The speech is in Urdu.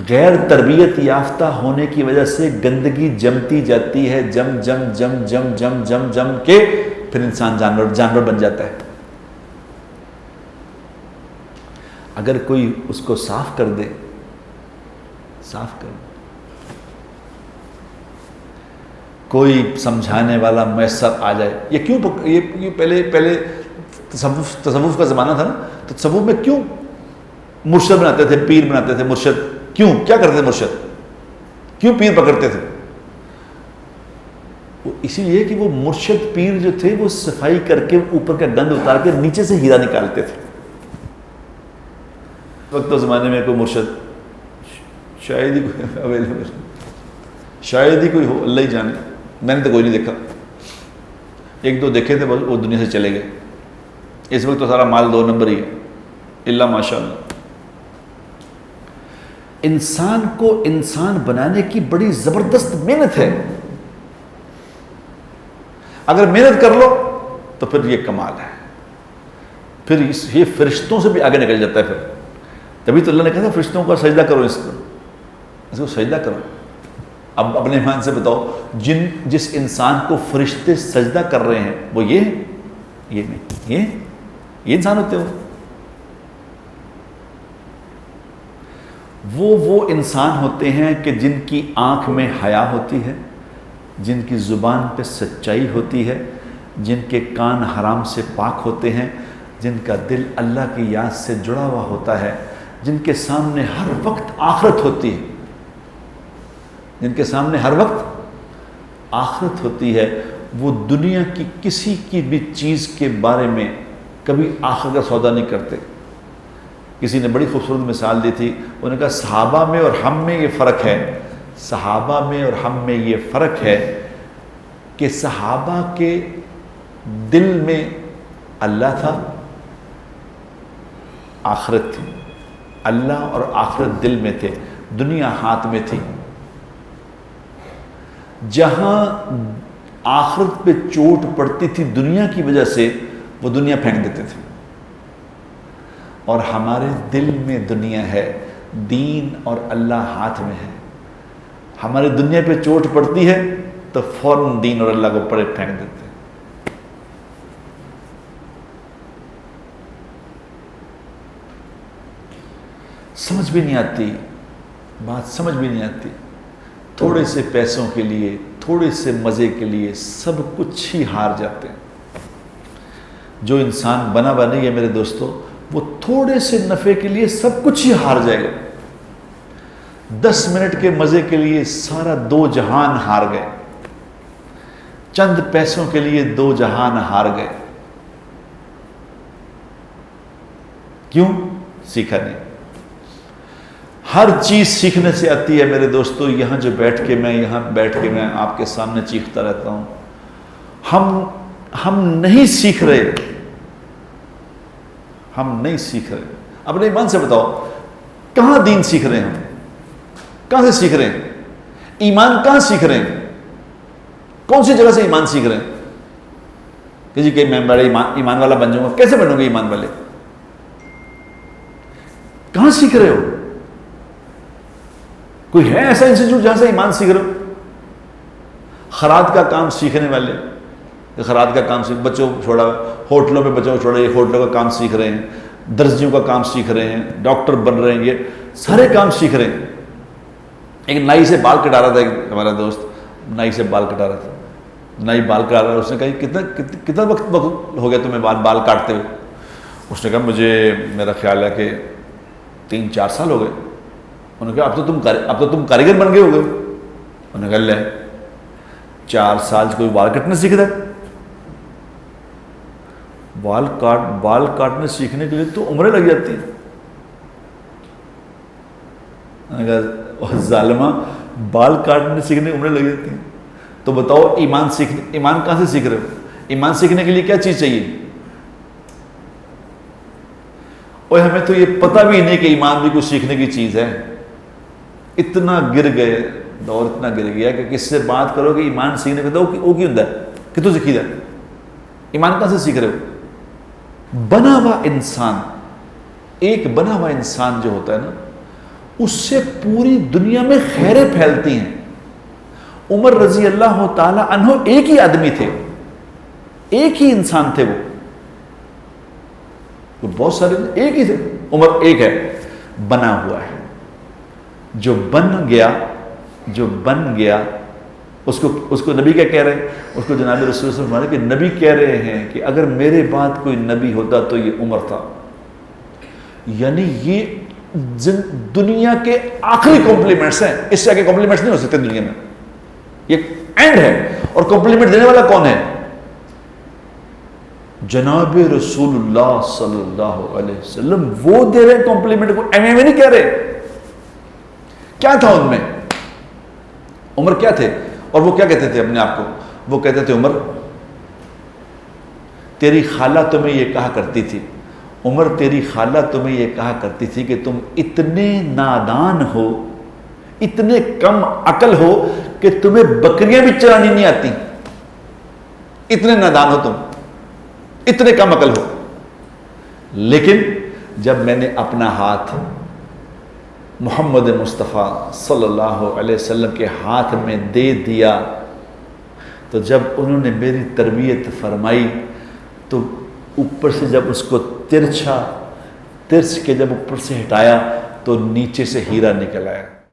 غیر تربیت یافتہ ہونے کی وجہ سے گندگی جمتی جاتی ہے، جم جم جم جم جم جم جم کے پھر انسان جانور بن جاتا ہے۔ اگر کوئی اس کو صاف کر دے، صاف کر دے، کوئی سمجھانے والا میسر آ جائے، یہ کیوں یہ پہلے تصوف کا زمانہ تھا نا، تو تصوف میں کیوں مرشد بناتے تھے، پیر بناتے تھے، مرشد کیوں، کیا کرتے تھے مرشد، کیوں پیر پکڑتے تھے؟ وہ اسی لیے کہ وہ مرشد پیر جو تھے وہ صفائی کر کے اوپر کا گند اتار کے نیچے سے ہیرا نکالتے تھے۔ وقت تو زمانے میں کوئی مرشد شاید ہی کوئی اویلیبل، شاید ہی کوئی ہو، اللہ ہی جانے، میں نے تو کوئی نہیں دیکھا، ایک دو دیکھے تھے وہ دنیا سے چلے گئے۔ اس وقت تو سارا مال 2 نمبر ہی ہے، اللہ ماشاء اللہ۔ انسان کو انسان بنانے کی بڑی زبردست محنت ہے، اگر محنت کر لو تو پھر یہ کمال ہے، پھر یہ فرشتوں سے بھی آگے نکل جاتا ہے۔ پھر تبھی تو اللہ نے کہا تھا فرشتوں کا سجدہ کرو، اس کو سجدہ کرو۔ اب اپنے ایمان سے بتاؤ، جس انسان کو فرشتے سجدہ کر رہے ہیں وہ یہ ہے؟ یہ نہیں، یہ انسان ہوتے ہو؟ وہ انسان ہوتے ہیں کہ جن کی آنکھ میں حیا ہوتی ہے، جن کی زبان پہ سچائی ہوتی ہے، جن کے کان حرام سے پاک ہوتے ہیں، جن کا دل اللہ کی یاد سے جڑا ہوا ہوتا ہے، جن کے سامنے ہر وقت آخرت ہوتی ہے، جن کے سامنے ہر وقت آخرت ہوتی ہے، وہ دنیا کی کسی کی بھی چیز کے بارے میں کبھی آخرت کا سودا نہیں کرتے۔ کسی نے بڑی خوبصورت مثال دی تھی، انہوں نے کہا صحابہ میں اور ہم میں یہ فرق ہے، صحابہ میں اور ہم میں یہ فرق ہے کہ صحابہ کے دل میں اللہ تھا، آخرت تھی، اللہ اور آخرت دل میں تھے، دنیا ہاتھ میں تھی۔ جہاں آخرت پہ چوٹ پڑتی تھی دنیا کی وجہ سے، وہ دنیا پھینک دیتے تھے، اور ہمارے دل میں دنیا ہے، دین اور اللہ ہاتھ میں ہے۔ ہمارے دنیا پہ چوٹ پڑتی ہے تو فوراً دین اور اللہ کو پڑے پھینک دیتے ہیں۔ سمجھ بھی نہیں آتی بات، سمجھ بھی نہیں آتی، تھوڑے سے پیسوں کے لیے، تھوڑے سے مزے کے لیے سب کچھ ہی ہار جاتے ہیں۔ جو انسان بنا نہیں ہے میرے دوستو، وہ تھوڑے سے نفع کے لیے سب کچھ ہی ہار جائے گا۔ 10 منٹ کے مزے کے لیے سارا 2 جہان ہار گئے، چند پیسوں کے لیے 2 جہان ہار گئے۔ کیوں؟ سیکھا نہیں۔ ہر چیز سیکھنے سے آتی ہے میرے دوستو۔ یہاں بیٹھ کے میں آپ کے سامنے چیختا رہتا ہوں، ہم نہیں سیکھ رہے، ہم نہیں سیکھ رہے۔ اپنے ایمان سے بتاؤ، کہاں دین سیکھ رہے ہیں ہم؟ کہاں سے سیکھ رہے ہیں؟ ایمان کہاں سیکھ رہے ہیں؟ کون سی جگہ سے ایمان سیکھ رہے ہیں؟ کہ جی کہ میں بڑا ایمان والا بن جاؤں گا۔ کیسے بنو گے ایمان والے؟ کہاں سیکھ رہے ہو؟ کوئی ہے ایسا انسٹیٹیوٹ جہاں سے ایمان سیکھ رہے ہو؟ خراد کا کام سیکھنے والے، خراد کا کام بچوں کو چھوڑا، ہوٹلوں پہ بچوں کو چھوڑا، یہ ہوٹلوں کا کام سیکھ رہے ہیں، درزیوں کا کام سیکھ رہے ہیں، ڈاکٹر بن رہے ہیں، یہ سارے کام سیکھ رہے ہیں۔ ایک نائی سے بال کٹا رہا تھا، ایک ہمارا دوست نائی سے بال کٹا رہا تھا، نائی بال کٹا رہا، اس نے کہا کتنا وقت ہو گیا تمہیں بال کاٹتے ہوئے؟ اس نے کہا مجھے، میرا خیال ہے کہ 3-4 سال ہو گئے۔ انہوں نے کہا اب تو تم کاریگر بن گئے ہو گئے۔ انہوں نے کہا لے 4 سال سے کوئی بال کٹنا سیکھ رہا ہے؟ بال کاٹنے سیکھنے کے لیے تو عمریں لگ جاتی ہیں۔ انہوں نے کہا ظالمہ، بال کاٹنے سیکھنے عمریں لگ جاتی ہیں، تو بتاؤ ایمان کہاں سے سیکھ رہے ہو؟ ایمان سیکھنے کے لیے کیا چیز چاہیے؟ اور ہمیں تو یہ پتہ بھی نہیں کہ ایمان بھی کچھ سیکھنے کی چیز ہے۔ اتنا گر گئے، دور اتنا گر گیا کہ کس سے بات کرو کہ ایمان سیکھنے کے تو وہ کیوں ہوتا ہے، کتوں سیکھی جائے؟ ایمان کہاں سے سیکھ رہے ہو؟ بنا ہوا انسان، ایک بنا ہوا انسان جو ہوتا ہے نا، اس سے پوری دنیا میں خیریں پھیلتی ہیں۔ عمر رضی اللہ تعالی عنہ ایک ہی آدمی تھے، ایک ہی انسان تھے، وہ بہت سارے ایک ہی تھے، عمر ایک ہے، بنا ہوا ہے۔ جو بن گیا اس کو نبی کیا کہہ رہے ہیں؟ اس کو جناب رسول صلی اللہ علیہ وسلم کہ نبی کہہ رہے ہیں کہ اگر میرے بعد کوئی نبی ہوتا تو یہ عمر تھا۔ یعنی یہ دنیا کے آخری کمپلیمنٹس ہیں، اس سے آگے کمپلیمنٹس نہیں ہو سکتے دنیا میں، یہ اینڈ ہے۔ اور کمپلیمنٹ دینے والا کون ہے؟ جناب رسول اللہ صلی اللہ علیہ وسلم، وہ دے رہے ہیں کمپلیمنٹ کو، ایم اے میں نہیں کہہ رہے۔ کیا تھا ان میں؟ عمر کیا تھے؟ اور وہ کیا کہتے تھے اپنے آپ کو؟ وہ کہتے تھے عمر تیری خالہ تمہیں یہ کہا کرتی تھی، عمر تیری خالہ تمہیں یہ کہا کرتی تھی کہ تم اتنے نادان ہو، اتنے کم عقل ہو کہ تمہیں بکریاں بھی چرانی نہیں آتی، اتنے نادان ہو تم، اتنے کم عقل ہو۔ لیکن جب میں نے اپنا ہاتھ محمد مصطفیٰ صلی اللہ علیہ وسلم کے ہاتھ میں دے دیا تو جب انہوں نے میری تربیت فرمائی تو اوپر سے جب اس کو ترچ کے جب اوپر سے ہٹایا تو نیچے سے ہیرا نکل آیا۔